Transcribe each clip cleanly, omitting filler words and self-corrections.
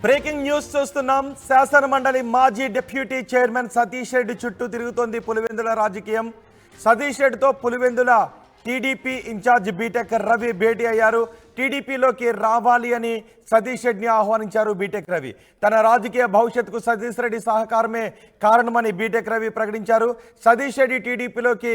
Breaking news చూస్తున్నాం. శాసన మండలి మాజీ డిప్యూటీ చైర్మన్ సతీష్ రెడ్డి చుట్టూ తిరుగుతోంది పులివెందుల రాజకీయం. సతీష్ రెడ్డితో Pulivendula TDP incharge B Tech Ravi భేటీ అయ్యారు. టీడీపీలోకి రావాలి అని సతీష్ రెడ్డిని ఆహ్వానించారు బీటెక్ రవి. తన రాజకీయ భవిష్యత్తుకు సతీష్ రెడ్డి సహకారమే కారణమని బీటెక్ రవి ప్రకటించారు. సతీష్ రెడ్డి టీడీపీలోకి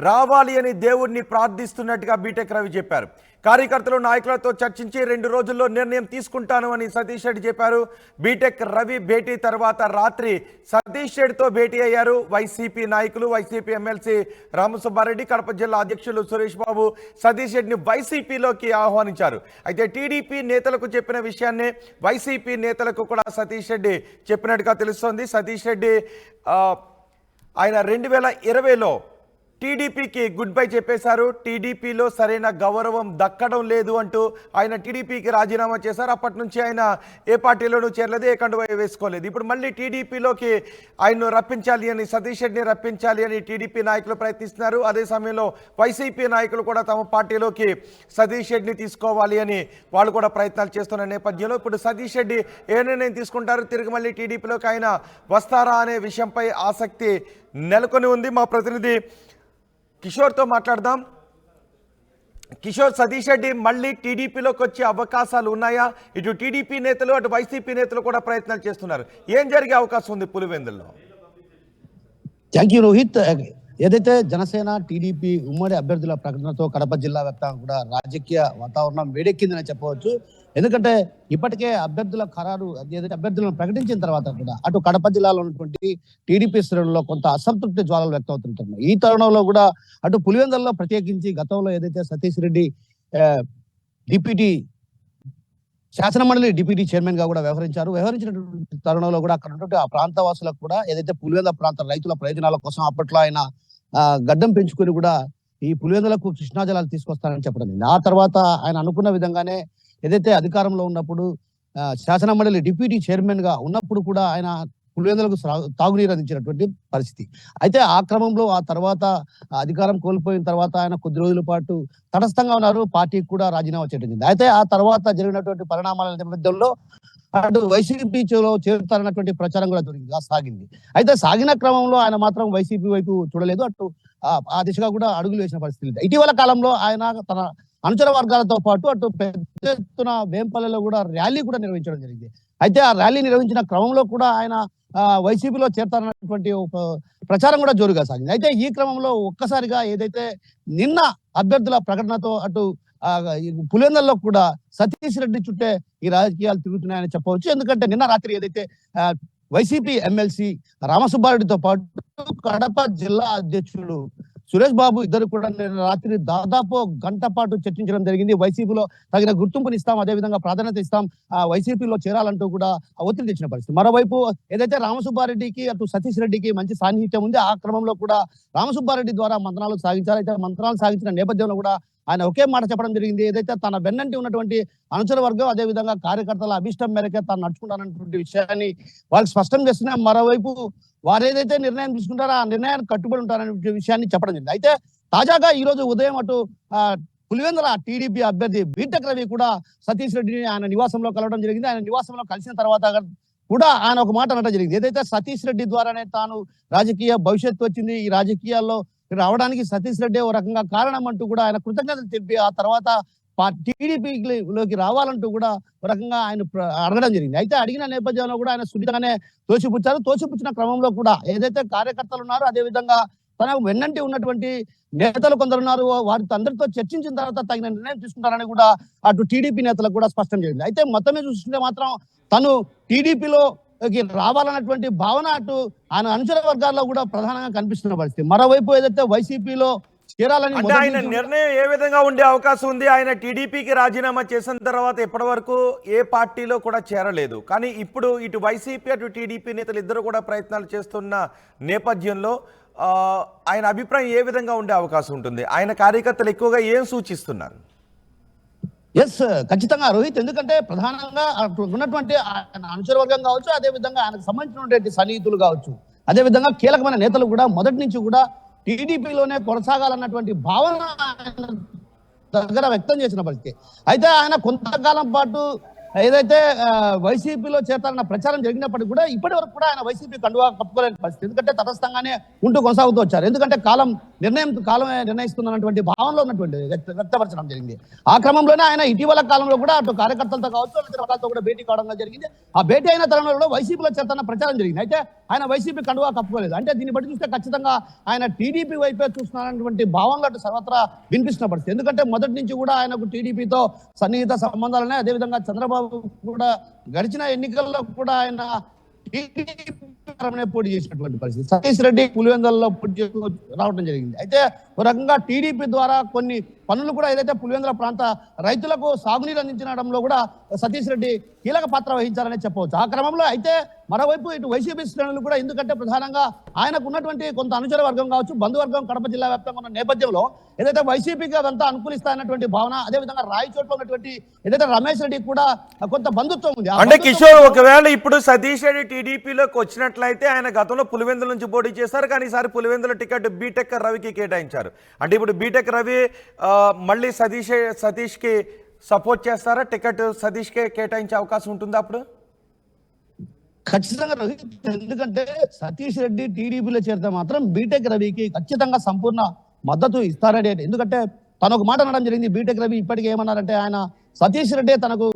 రావాలి అని దేవుడిని ప్రార్థిస్తున్నట్టుగా బీటెక్ రవి చెప్పారు. కార్యకర్తలు నాయకులతో చర్చించి 2 రోజుల్లో నిర్ణయం తీసుకుంటాను అని సతీష్ రెడ్డి చెప్పారు. బీటెక్ రవి భేటీ తర్వాత రాత్రి సతీష్ రెడ్డితో భేటీ అయ్యారు వైసీపీ నాయకులు. వైసీపీ ఎమ్మెల్సీ రామసుబ్బారెడ్డి, కడప జిల్లా అధ్యక్షులు సురేష్ బాబు సతీష్ రెడ్డిని వైసీపీలోకి ఆహ్వానించారు. అయితే టీడీపీ నేతలకు చెప్పిన విషయాన్నే వైసీపీ నేతలకు కూడా సతీష్ రెడ్డి చెప్పినట్టుగా తెలుస్తోంది. సతీష్ రెడ్డి ఆయన 2020లో టీడీపీకి గుడ్ బై చెప్పేశారు. టీడీపీలో సరైన గౌరవం దక్కడం లేదు అంటూ ఆయన టీడీపీకి రాజీనామా చేశారు. అప్పటి నుంచి ఆయన ఏ పార్టీలోనూ చేరలేదు, ఏ కండువా వేసుకోలేదు. ఇప్పుడు మళ్ళీ టీడీపీలోకి ఆయన్ను రప్పించాలి అని, సతీష్ రెడ్డిని రప్పించాలి అని టీడీపీ నాయకులు ప్రయత్నిస్తున్నారు. అదే సమయంలో వైసీపీ నాయకులు కూడా తమ పార్టీలోకి సతీష్ రెడ్డిని తీసుకోవాలి అని వాళ్ళు కూడా ప్రయత్నాలు చేస్తున్న నేపథ్యంలో ఇప్పుడు సతీష్ రెడ్డి ఏ నిర్ణయం తీసుకుంటారు, తిరిగి మళ్ళీ టీడీపీలోకి ఆయన వస్తారా అనే విషయంపై ఆసక్తి నెలకొని ఉంది. మా ప్రతినిధి కిషోర్తో మాట్లాడదాం. కిషోర్, సతీష్ రెడ్డి మళ్ళీ టీడీపీలోకి వచ్చే అవకాశాలు ఉన్నాయా? ఇటు టీడీపీ నేతలు అటు వైసీపీ నేతలు కూడా ప్రయత్నాలు చేస్తున్నారు. ఏం జరిగే అవకాశం ఉంది పులివెందుల్లో? Thank you Rohit. ఏదైతే జనసేన టీడీపీ ఉమ్మడి అభ్యర్థుల ప్రకటనతో కడప జిల్లా వ్యాప్తంగా కూడా రాజకీయ వాతావరణం వేడెక్కిందని చెప్పవచ్చు. ఎందుకంటే ఇప్పటికే అభ్యర్థుల ఖరారు ఏదైతే అభ్యర్థులను ప్రకటించిన తర్వాత కూడా అటు కడప జిల్లాలో ఉన్నటువంటి టీడీపీ శ్రేణుల్లో కొంత అసంతృప్తి జ్వాలలు వ్యక్తం అవుతుంటున్నాయి. ఈ తరుణంలో కూడా అటు పులివెందుల్లో ప్రత్యేకించి గతంలో ఏదైతే సతీష్ రెడ్డి డిప్యూటీ శాసనమండలి డిప్యూటీ చైర్మన్ గా కూడా వ్యవహరించినటువంటి తరుణంలో కూడా అక్కడ ఉన్నటువంటి ఆ ప్రాంత వాసులకు కూడా ఏదైతే పులివెందుల ప్రాంత రైతుల ప్రయోజనాల కోసం అప్పట్లో ఆయన గడ్డం పెంచుకొని కూడా ఈ పులివెందులకు కృష్ణా జలాలు తీసుకొస్తానని చెప్పడం జరిగింది. ఆ తర్వాత ఆయన అనుకున్న విధంగానే ఏదైతే అధికారంలో ఉన్నప్పుడు శాసనమండలి డిప్యూటీ చైర్మన్ గా ఉన్నప్పుడు కూడా ఆయన పులివెందులకు తాగునీరు అందించినటువంటి పరిస్థితి. అయితే ఆ క్రమంలో ఆ తర్వాత అధికారం కోల్పోయిన తర్వాత ఆయన కొద్ది రోజుల పాటు తటస్థంగా ఉన్నారు. పార్టీకి కూడా రాజీనామా చేయడం జరిగింది. అయితే ఆ తర్వాత జరిగినటువంటి పరిణామాల నేపథ్యంలో అటు వైసీపీలో చేరుతారన్నటువంటి ప్రచారం కూడా సాగింది. అయితే సాగిన క్రమంలో ఆయన మాత్రం వైసీపీ వైపు చూడలేదు, అటు ఆ దిశగా కూడా అడుగులు వేసిన పరిస్థితి. ఇటీవల కాలంలో ఆయన తన అనుచర వర్గాలతో పాటు అటు పెద్ద ఎత్తున వేంపల్లెలో కూడా ర్యాలీ కూడా నిర్వహించడం జరిగింది. అయితే ఆ ర్యాలీ నిర్వహించిన క్రమంలో కూడా ఆయన వైసీపీలో చేరతారన్నటువంటి ప్రచారం కూడా జోరుగా సాగింది. అయితే ఈ క్రమంలో ఒక్కసారిగా ఏదైతే నిన్న అభ్యర్థుల ప్రకటనతో అటు పులివెందుల్లో కూడా సతీష్ రెడ్డి చుట్టే ఈ రాజకీయాలు తిరుగుతున్నాయని చెప్పవచ్చు. ఎందుకంటే నిన్న రాత్రి ఏదైతే వైసీపీ ఎమ్మెల్సీ రామసుబ్బారెడ్డితో పాటు కడప జిల్లా అధ్యక్షుడు సురేష్ బాబు ఇద్దరు కూడా రాత్రి దాదాపు గంట పాటు చర్చించడం జరిగింది. వైసీపీలో తగిన గుర్తింపునిస్తాం, అదేవిధంగా ప్రాధాన్యత ఇస్తాం, వైసీపీలో చేరాలంటూ కూడా ఒత్తిడి తెచ్చిన పరిస్థితి. మరోవైపు ఏదైతే రామసుబ్బారెడ్డికి అటు సతీష్ రెడ్డికి మంచి సాన్నిహిత్యం ఉంది, ఆ క్రమంలో కూడా రామసుబ్బారెడ్డి ద్వారా మంత్రాలు సాగించారు. అయితే మంత్రాలు సాగించిన నేపథ్యంలో కూడా ఆయన ఒకే మాట చెప్పడం జరిగింది. ఏదైతే తన వెన్నంటి ఉన్నటువంటి అనుచర వర్గం అదేవిధంగా కార్యకర్తల అభిష్టం మేరకే తాను నడుచుకుంటానటువంటి విషయాన్ని వాళ్ళకి స్పష్టం చేస్తున్నా. మరోవైపు వారు ఏదైతే నిర్ణయం తీసుకుంటారో ఆ నిర్ణయానికి కట్టుబడి ఉంటారనే విషయాన్ని చెప్పడం జరిగింది. అయితే తాజాగా ఈ రోజు ఉదయం అటు పులివెందుల టీడీపీ అభ్యర్థి బీటెక్ రవి కూడా సతీష్ రెడ్డిని ఆయన నివాసంలో కలవడం జరిగింది. ఆయన నివాసంలో కలిసిన తర్వాత కూడా ఆయన ఒక మాట అనడం జరిగింది. ఏదైతే సతీష్ రెడ్డి ద్వారానే తాను రాజకీయ భవిష్యత్తు వచ్చింది, ఈ రాజకీయాల్లో రావడానికి సతీష్ రెడ్డి ఓ రకంగా కారణం అంటూ కూడా ఆయన కృతజ్ఞతలు తెలిపి ఆ తర్వాత టీడీపీలోకి రావాలంటూ కూడా ఒక రకంగా ఆయన అడగడం జరిగింది. అయితే అడిగిన నేపథ్యంలో కూడా ఆయన సున్నితంగానే తోసిపుచ్చారు. తోసిపుచ్చిన క్రమంలో కూడా ఏదైతే కార్యకర్తలు ఉన్నారో అదేవిధంగా తన వెన్నంటి ఉన్నటువంటి నేతలు కొందరు ఉన్నారు, వారితో అందరితో చర్చించిన తర్వాత తగిన నిర్ణయం తీసుకుంటారని కూడా అటు టీడీపీ నేతలకు కూడా స్పష్టం జరిగింది. అయితే మొత్తమే చూస్తుంటే మాత్రం తను టీడీపీలో రావాలన్నటువంటి భావన అటు ఆయన అనుచర వర్గాల్లో కూడా ప్రధానంగా కనిపిస్తున్న పరిస్థితి. మరోవైపు ఏదైతే వైసీపీలో చేరాలని ఆయన నిర్ణయం ఏ విధంగా ఉండే అవకాశం ఉంది? ఆయన టీడీపీకి రాజీనామా చేసిన తర్వాత ఇప్పటి వరకు ఏ పార్టీలో కూడా చేరలేదు. కానీ ఇప్పుడు ఇటు వైసీపీ అటు టీడీపీ నేతలు ఇద్దరు కూడా ప్రయత్నాలు చేస్తున్న నేపథ్యంలో ఆయన అభిప్రాయం ఏ విధంగా ఉండే అవకాశం ఉంటుంది? ఆయన కార్యకర్తలు ఎక్కువగా ఏం సూచిస్తున్నారు? ఎస్, ఖచ్చితంగా రోహిత్. ఎందుకంటే ప్రధానంగా ఉన్నటువంటి అనుచర వర్గం కావచ్చు, అదేవిధంగా ఆయనకు సంబంధించినటువంటి సన్నిహితులు కావచ్చు, అదేవిధంగా కీలకమైన నేతలు కూడా మొదటి నుంచి కూడా టీడీపీలోనే కొనసాగాలన్నటువంటి భావన దగ్గర వ్యక్తం చేసిన పరిస్థితి. అయితే ఆయన కొంతకాలం పాటు ఏదైతే వైసీపీలో చేరతారన్న ప్రచారం జరిగినప్పటికీ కూడా ఇప్పటి వరకు కూడా ఆయన వైసీపీ కండువా కప్పుకోలేని పరిస్థితి. ఎందుకంటే తటస్థంగానే ఉంటూ కొనసాగుతూ వచ్చారు. ఎందుకంటే కాలమే నిర్ణయిస్తున్నటువంటి భావనలో ఉన్నటువంటి వ్యక్తపరచడం జరిగింది. ఆ క్రమంలోనే ఆయన ఇటీవల కాలంలో కూడా అటు కార్యకర్తలతో కావచ్చు ఇతర వర్గాలతో కూడా భేటీ కావడం జరిగింది. ఆ భేటీ అయిన తరుణంలో కూడా వైసీపీలో చేరతారన్న ప్రచారం జరిగింది. అయితే ఆయన వైసీపీ కండువా కప్పుకోలేదు. అంటే దీన్ని బట్టి చూస్తే ఖచ్చితంగా ఆయన టీడీపీ వైపే చూస్తున్నటువంటి భావనలు అటు సర్వత్రా వినిపిస్తున్న పరిస్థితి. ఎందుకంటే మొదటి నుంచి కూడా ఆయనకు టీడీపీతో సన్నిహిత సంబంధాలున్నాయి. అదేవిధంగా చంద్రబాబు కూడా గడిచిన ఎన్నికల్లో కూడా ఆయన పోటీ చేసినటువంటి పరిస్థితి. సతీష్ రెడ్డి పులివెందులలో పోటీ రావడం జరిగింది. అయితే ఒక రకంగా టీడీపీ ద్వారా కొన్ని పనులు కూడా ఏదైతే పులివెందుల ప్రాంత రైతులకు సాగునీరు అందించడంలో కూడా సతీష్ రెడ్డి కీలక పాత్ర వహించారని చెప్పవచ్చు. ఆ క్రమంలో అయితే మరోవైపు ఇటు వైసీపీ శ్రేణులు కూడా ఎందుకంటే ప్రధానంగా ఆయనకు ఉన్నటువంటి కొంత అనుచర వర్గం కావచ్చు బంధువర్గం కడప జిల్లా వ్యాప్తంగా ఉన్న నేపథ్యంలో ఏదైతే వైసీపీకి అదంతా అనుకూలిస్తాయన్నటువంటి భావన, అదేవిధంగా రాయచోట్ల ఉన్నటువంటి ఏదైతే రమేష్ రెడ్డి కూడా కొంత బంధుత్వం ఉంది. అంటే కిషోర్, ఒకవేళ ఇప్పుడు సతీష్ రెడ్డి టీడీపీలోకి వచ్చినట్లయితే ఆయన గతంలో పులివెందుల నుంచి పోటీ చేశారు, కానీ ఈసారి పులివెందుల టికెట్ బీటెక్ రవికి కేటాయించారు. అంటే ఇప్పుడు బీటెక్ రవి మళ్ళీ సతీష్కి సపోర్ట్ చేస్తారా? టికెట్ సతీష్కే కేటాయించే అవకాశం ఉంటుందా అప్పుడు? ఖచ్చితంగా రోహిత్, ఎందుకంటే సతీష్ రెడ్డి టీడీపీలో చేరితే మాత్రం బీటెక్ రవికి ఖచ్చితంగా సంపూర్ణ మద్దతు ఇస్తారని. ఎందుకంటే తను ఒక మాట అనడం జరిగింది. బీటెక్ రవి ఇప్పటికీ ఏమన్నారంటే ఆయన సతీష్ రెడ్డి తనకు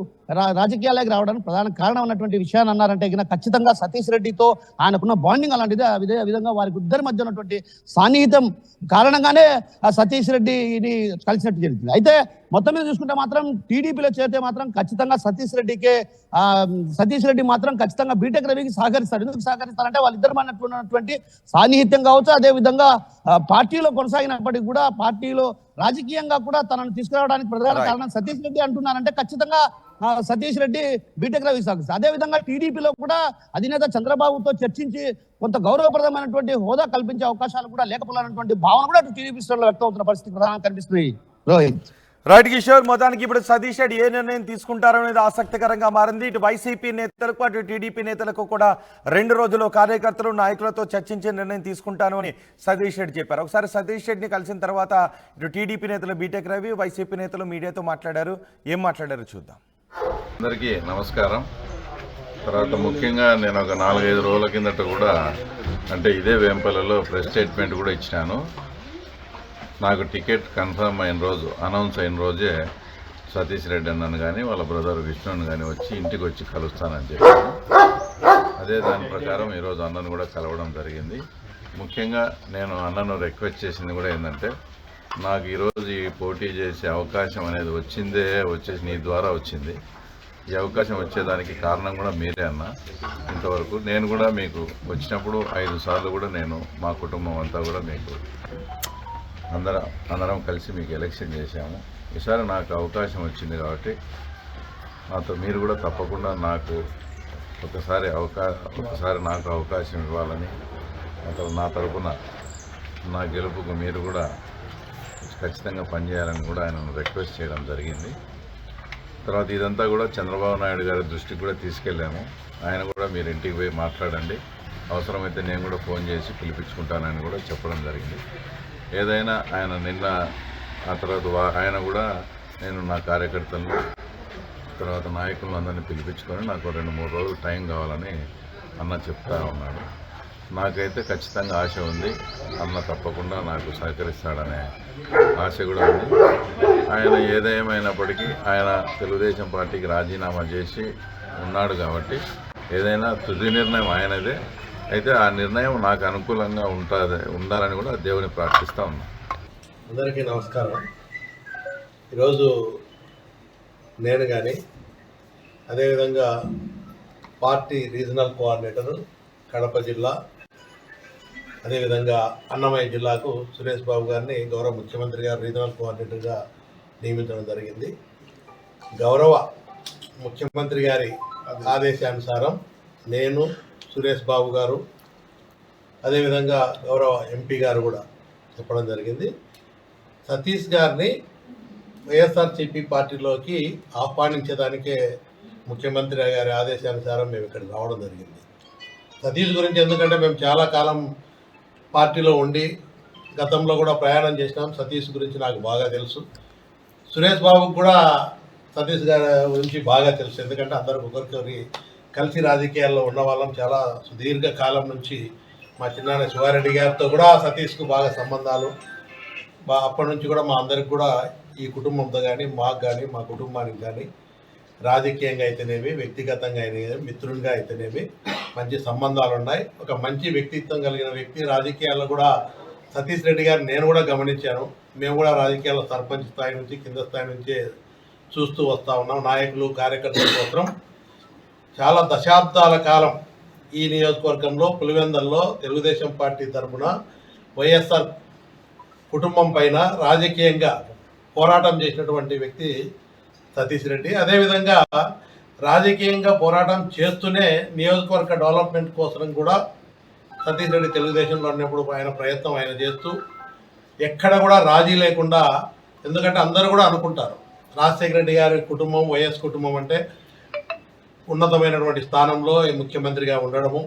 రాజకీయాలకు రావడానికి ప్రధాన కారణం అన్నటువంటి విషయాన్ని అన్నారంటే ఖచ్చితంగా సతీష్ రెడ్డితో ఆయనకున్న బాండింగ్ అలాంటిది. అదే విధంగా వారికి ఇద్దరి మధ్య ఉన్నటువంటి సాన్నిహితం కారణంగానే సతీష్ రెడ్డిని కలిసినట్టు జరుగుతుంది. అయితే మొత్తం మీద చూసుకుంటే మాత్రం టీడీపీలో చేరితే మాత్రం ఖచ్చితంగా సతీష్ రెడ్డి మాత్రం ఖచ్చితంగా బీటెక్ రవికి సహకరిస్తారు. ఎందుకు సహకరిస్తారంటే వాళ్ళిద్దరు ఉన్నటువంటి సాన్నిహిత్యం కావచ్చు, అదే విధంగా పార్టీలో కొనసాగినప్పటికీ కూడా పార్టీలో రాజకీయంగా కూడా తనను తీసుకురావడానికి ప్రధాన కారణం సతీష్ రెడ్డి అంటున్నారంటే ఖచ్చితంగా సతీష్ రెడ్డి బీటెక్ రవి సహకరిస్తారు. అదే విధంగా టీడీపీలో కూడా అధినేత చంద్రబాబుతో చర్చించి కొంత గౌరవప్రదమైనటువంటి హోదా కల్పించే అవకాశాలు కూడా లేకపోయినటువంటి భావన కూడా టీడీపీ శ్రేణుల్లో వ్యక్తం అవుతున్న పరిస్థితి ప్రధానంగా కనిపిస్తుంది. రోహిత్, రైట్ కిషోర్, మొత్తానికి ఇప్పుడు సతీష్ రెడ్డి ఏ నిర్ణయం తీసుకుంటారనేది ఆసక్తికరంగా మారింది. ఇటు వైసీపీ నేతలకు అటు టీడీపీ నేతలకు కూడా 2 రోజులు కార్యకర్తలు నాయకులతో చర్చించే నిర్ణయం తీసుకుంటాను అని సతీష్ రెడ్డి చెప్పారు. ఒకసారి సతీష్ రెడ్డిని కలిసిన తర్వాత ఇటు టీడీపీ నేతలు బీటెక్ రవి, వైసీపీ నేతలు మీడియాతో మాట్లాడారు. ఏం మాట్లాడారో చూద్దాం. అందరికీ నమస్కారం. తర్వాత ముఖ్యంగా నేను ఒక 4-5 రోజుల కిందట కూడా అంటే ఇదే వేంపల్లిలో ప్రెస్ స్టేట్మెంట్ కూడా ఇచ్చినాను. నాకు టికెట్ కన్ఫర్మ్ అయిన రోజు, అనౌన్స్ అయిన రోజే సతీష్ రెడ్డి అన్నను కానీ వాళ్ళ బ్రదర్ విష్ణుని కానీ వచ్చి ఇంటికి వచ్చి కలుస్తానని చెప్పాను. అదే దాని ప్రకారం ఈరోజు అన్నను కూడా కలవడం జరిగింది. ముఖ్యంగా నేను అన్నను రిక్వెస్ట్ చేసింది కూడా ఏంటంటే నాకు ఈరోజు ఈ పోటీ చేసే అవకాశం అనేది వచ్చేసి నీ ద్వారా వచ్చింది. ఈ అవకాశం వచ్చేదానికి కారణం కూడా మీరే అన్న. ఇంతవరకు నేను కూడా మీకు వచ్చినప్పుడు 5 సార్లు కూడా నేను మా కుటుంబం అంతా కూడా మీకు అందరం కలిసి మీకు ఎలక్షన్ చేశాము. ఈసారి నాకు అవకాశం వచ్చింది కాబట్టి నాతో మీరు కూడా తప్పకుండా నాకు ఒకసారి నాకు అవకాశం ఇవ్వాలని నా తరఫున నా గెలుపుకు మీరు కూడా ఖచ్చితంగా పనిచేయాలని కూడా ఆయనను రిక్వెస్ట్ చేయడం జరిగింది. తర్వాత ఇదంతా కూడా చంద్రబాబు నాయుడు గారి దృష్టికి కూడా తీసుకెళ్ళాము. ఆయన కూడా మీరు ఇంటికి పోయి మాట్లాడండి, అవసరమైతే నేను కూడా ఫోన్ చేసి పిలిపించుకుంటానని కూడా చెప్పడం జరిగింది. ఏదైనా ఆయన నిన్న ఆ తర్వాత ఆయన కూడా నేను నా కార్యకర్తలను తర్వాత నాయకులను అందరినీ పిలిపించుకొని నాకు 2-3 రోజులు టైం కావాలని అన్న చెప్తా ఉన్నాడు. నాకైతే ఖచ్చితంగా ఆశ ఉంది, అన్న తప్పకుండా నాకు సహకరిస్తాడనే ఆశ కూడా ఉంది. ఆయన ఏదేమైనప్పటికీ ఆయన తెలుగుదేశం పార్టీకి రాజీనామా చేసి ఉన్నాడు కాబట్టి ఏదైనా తుది నిర్ణయం ఆయనదే. అయితే ఆ నిర్ణయం నాకు అనుకూలంగా ఉండాలని కూడా దేవుని ప్రార్థిస్తూ ఉన్నాను. అందరికీ నమస్కారం. ఈరోజు నేను కానీ అదేవిధంగా పార్టీ రీజనల్ కోఆర్డినేటర్ కడప జిల్లా, అదేవిధంగా అన్నమయ్య జిల్లాకు సురేష్ బాబు గారిని గౌరవ ముఖ్యమంత్రి గారు రీజనల్ కోఆర్డినేటర్గా నియమించడం జరిగింది. గౌరవ ముఖ్యమంత్రి గారి ఆదేశానుసారం నేను, సురేష్ బాబు గారు, అదేవిధంగా గౌరవ ఎంపీ గారు కూడా చెప్పడం జరిగింది. సతీష్ గారిని వైఎస్ఆర్సీపీ పార్టీలోకి ఆహ్వానించడానికే ముఖ్యమంత్రి గారి ఆదేశానుసారం మేము ఇక్కడికి రావడం జరిగింది. సతీష్ గురించి ఎందుకంటే మేము చాలా కాలం పార్టీలో ఉండి గతంలో కూడా ప్రయాణం చేసినాం. సతీష్ గురించి నాకు బాగా తెలుసు. సురేష్ బాబుకు కూడా సతీష్ గారి గురించి బాగా తెలుసు. ఎందుకంటే అందరికి ఒకరికొకరి కలిసి రాజకీయాల్లో ఉన్న వాళ్ళం. చాలా సుదీర్ఘ కాలం నుంచి మా చిన్నాన్న శివారెడ్డి గారితో కూడా సతీష్కు బాగా సంబంధాలు. అప్పటి నుంచి కూడా మా అందరికి కూడా ఈ కుటుంబంతో కానీ మాకు కానీ మా కుటుంబానికి కానీ రాజకీయంగా అయితేనేమి, వ్యక్తిగతంగా అయితేనేమి, మిత్రునిగా అయితేనేమి మంచి సంబంధాలు ఉన్నాయి. ఒక మంచి వ్యక్తిత్వం కలిగిన వ్యక్తి. రాజకీయాల్లో కూడా సతీష్ రెడ్డి గారు నేను కూడా గమనించాను. మేము కూడా రాజకీయాల్లో సర్పంచ్ స్థాయి నుంచి కింద స్థాయి నుంచే చూస్తూ వస్తూ ఉన్నాం. నాయకులు కార్యకర్తల కోసం చాలా దశాబ్దాల కాలం ఈ నియోజకవర్గంలో పులివెందల్లో తెలుగుదేశం పార్టీ తరఫున వైఎస్ఆర్ కుటుంబం పైన రాజకీయంగా పోరాటం చేసినటువంటి వ్యక్తి సతీష్ రెడ్డి. అదేవిధంగా రాజకీయంగా పోరాటం చేస్తూనే నియోజకవర్గ డెవలప్మెంట్ కోసం కూడా సతీష్ రెడ్డి తెలుగుదేశంలో ఉన్నప్పుడు ఆయన ప్రయత్నం ఆయన చేస్తూ ఎక్కడ కూడా రాజీ లేకుండా, ఎందుకంటే అందరూ కూడా అనుకుంటారు రాజశేఖర రెడ్డి గారి కుటుంబం వైఎస్ కుటుంబం అంటే ఉన్నతమైనటువంటి స్థానంలో ముఖ్యమంత్రిగా ఉండడము.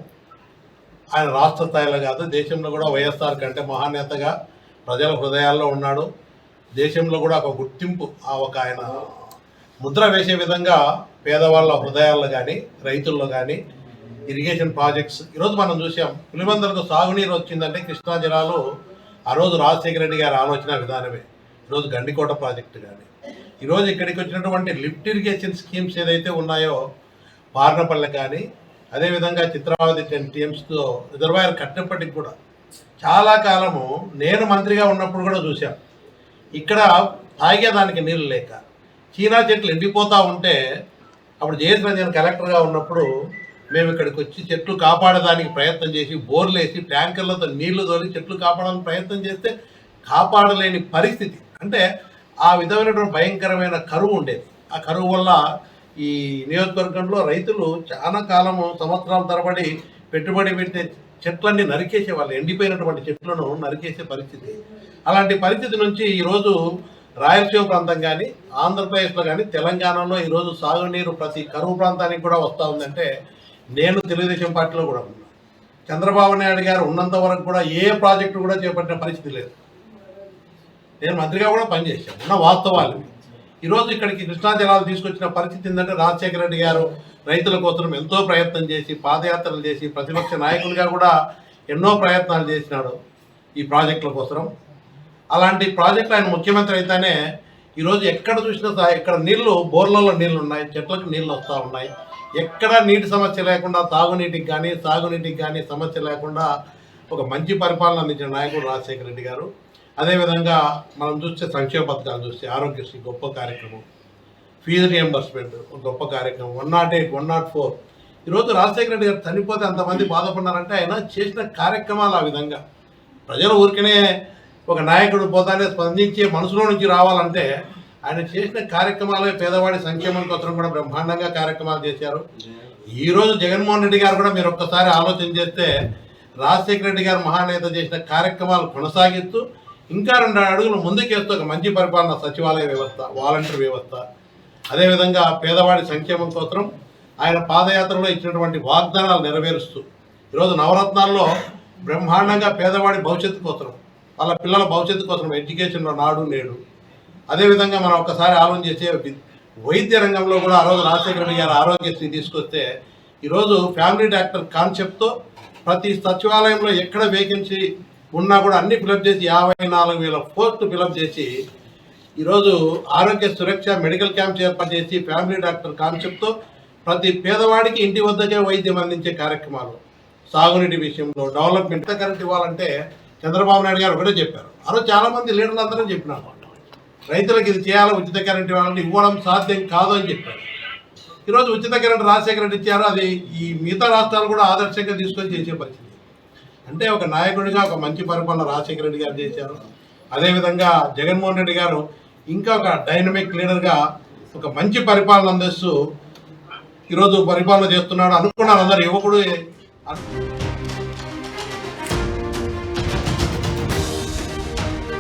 ఆయన రాష్ట్ర స్థాయిలో కాదు, దేశంలో కూడా వైఎస్ఆర్ కంటే మహానేతగా ప్రజల హృదయాల్లో ఉన్నాడు. దేశంలో కూడా ఒక గుర్తింపు, ఒక ఆయన ముద్ర వేసే విధంగా పేదవాళ్ళ హృదయాల్లో కానీ, రైతుల్లో కానీ ఇరిగేషన్ ప్రాజెక్ట్స్ ఈరోజు మనం చూసాం. పులివెందులకు సాగునీరు వచ్చిందంటే కృష్ణా జిల్లాలో ఆ రోజు రాజశేఖర రెడ్డి గారి ఆలోచన విధానమే. ఈరోజు గండికోట ప్రాజెక్టు కానీ, ఈరోజు ఇక్కడికి వచ్చినటువంటి లిఫ్ట్ ఇరిగేషన్ స్కీమ్స్ ఏదైతే ఉన్నాయో పార్నపల్లె కానీ, అదేవిధంగా చిత్రావతి 10 TMSతో రిజర్వాయర్ కట్టినప్పటికి కూడా చాలా కాలము నేను మంత్రిగా ఉన్నప్పుడు కూడా చూసాం. ఇక్కడ తాగేదానికి నీళ్ళు లేక చీనా చెట్లు ఎండిపోతూ ఉంటే అప్పుడు జేఎస్ రంజన్ కలెక్టర్గా ఉన్నప్పుడు మేము ఇక్కడికి వచ్చి చెట్లు కాపాడడానికి ప్రయత్నం చేసి బోర్లు వేసి ట్యాంకర్లతో నీళ్లు తోలి చెట్లు కాపాడడానికి ప్రయత్నం చేస్తే కాపాడలేని పరిస్థితి. అంటే ఆ విధమైనటువంటి భయంకరమైన కరువు ఉండేది. ఆ కరువు వల్ల ఈ నియోజకవర్గంలో రైతులు చాలా కాలము సంవత్సరాల తరబడి పెట్టుబడి పెట్టే చెట్లన్నీ నరికేసే వాళ్ళు, ఎండిపోయినటువంటి చెట్లను నరికేసే పరిస్థితి. అలాంటి పరిస్థితి నుంచి ఈరోజు రాయలసీమ ప్రాంతం కానీ, ఆంధ్రప్రదేశ్లో కానీ, తెలంగాణలో ఈరోజు సాగునీరు ప్రతి కరువు ప్రాంతానికి కూడా వస్తూ ఉందంటే నేను తెలుగుదేశం పార్టీలో కూడా ఉన్నా. చంద్రబాబు నాయుడు గారు ఉన్నంత వరకు కూడా ఏ ప్రాజెక్టు కూడా చేపట్టిన పరిస్థితి లేదు. నేను మంత్రిగా కూడా పనిచేశాను. ఉన్న వాస్తవాలు ఈరోజు ఇక్కడికి కృష్ణా జలాలు తీసుకొచ్చిన పరిస్థితి ఏంటంటే రాజశేఖర రెడ్డి గారు రైతుల కోసం ఎంతో ప్రయత్నం చేసి పాదయాత్రలు చేసి ప్రతిపక్ష నాయకులుగా కూడా ఎన్నో ప్రయత్నాలు చేసినాడు ఈ ప్రాజెక్టుల కోసం. అలాంటి ప్రాజెక్టులు ఆయన ముఖ్యమంత్రి అయితేనే ఈరోజు ఎక్కడ చూసినా ఇక్కడ నీళ్లు, బోర్లలో నీళ్లు ఉన్నాయి, చెట్లకు నీళ్లు వస్తూ ఉన్నాయి. ఎక్కడ నీటి సమస్య లేకుండా తాగునీటికి కానీ సాగునీటికి కానీ సమస్య లేకుండా ఒక మంచి పరిపాలన అందించిన నాయకుడు రాజశేఖర రెడ్డి గారు. అదేవిధంగా మనం చూస్తే సంక్షేమ పథకాలు చూస్తే ఆరోగ్యశ్రీ గొప్ప కార్యక్రమం, ఫీజు రియంబర్స్మెంట్ గొప్ప కార్యక్రమం, 108, 104. ఈరోజు రాజశేఖర రెడ్డి గారు చనిపోతే అంతమంది బాధపడ్డారంటే ఆయన చేసిన కార్యక్రమాలు ఆ విధంగా. ప్రజలు ఊరికనే ఒక నాయకుడు పోతానే స్పందించే మనసులో నుంచి రావాలంటే ఆయన చేసిన కార్యక్రమాలే పేదవాడి సంక్షేమం కోసం కూడా బ్రహ్మాండంగా కార్యక్రమాలు చేశారు. ఈరోజు జగన్మోహన్ రెడ్డి గారు కూడా మీరు ఒక్కసారి ఆలోచన చేస్తే రాజశేఖర రెడ్డి గారు మహానేత చేసిన కార్యక్రమాలు కొనసాగిస్తూ ఇంకా 2 అడుగులు ముందుకేస్తూ ఒక మంచి పరిపాలన, సచివాలయ వ్యవస్థ, వాలంటీర్ వ్యవస్థ, అదేవిధంగా పేదవాడి సంక్షేమం కోసం ఆయన పాదయాత్రలో ఇచ్చినటువంటి వాగ్దానాలు నెరవేరుస్తూ ఈరోజు నవరత్నాల్లో బ్రహ్మాండంగా పేదవాడి భవిష్యత్తు కోసం, వాళ్ళ పిల్లల భవిష్యత్తు కోసం ఎడ్యుకేషన్లో నాడు నేడు. అదేవిధంగా మనం ఒక్కసారి ఆలోచన చేసే వైద్య రంగంలో కూడా ఆ రోజు రాజశేఖర రెడ్డి గారు ఆరోగ్యశ్రీ తీసుకొస్తే ఈరోజు ఫ్యామిలీ డాక్టర్ కాన్సెప్ట్తో ప్రతి సచివాలయంలో ఎక్కడ వేకెన్సీ ఉన్నా కూడా అన్ని ఫిలప్ చేసి 54,000 పోస్టులు ఫిలప్ చేసి ఈరోజు ఆరోగ్య సురక్ష మెడికల్ క్యాంప్స్ ఏర్పాటు చేసి ఫ్యామిలీ డాక్టర్ కాన్సెప్ట్తో ప్రతి పేదవాడికి ఇంటి వద్దకే వైద్యం అందించే కార్యక్రమాలు. సాగునీటి విషయంలో డెవలప్మెంట్ కరెంట్ ఇవ్వాలంటే చంద్రబాబు నాయుడు గారు ఒకటే చెప్పారు. ఆ రోజు చాలామంది లీడర్లు అందరూ చెప్పినారు రైతులకు ఇది చేయాలి, ఉచిత కరెంట్ ఇవ్వాలంటే ఇవ్వడం సాధ్యం కాదు అని చెప్పారు. ఈరోజు ఉచిత కరెంట్ రాజశేఖర రెడ్డి ఇచ్చారు. అది ఈ మిగతా రాష్ట్రాలు కూడా ఆదర్శంగా తీసుకొని చేసే పరిస్థితి. అంటే ఒక నాయకుడిగా ఒక మంచి పరిపాలన రాజశేఖర రెడ్డి గారు చేశారు. అదేవిధంగా జగన్మోహన్ రెడ్డి గారు ఇంకా ఒక డైనమిక్ లీడర్గా ఒక మంచి పరిపాలన అందిస్తూ ఈరోజు పరిపాలన చేస్తున్నాడు అనుకున్నారు అందరు. యువకుడు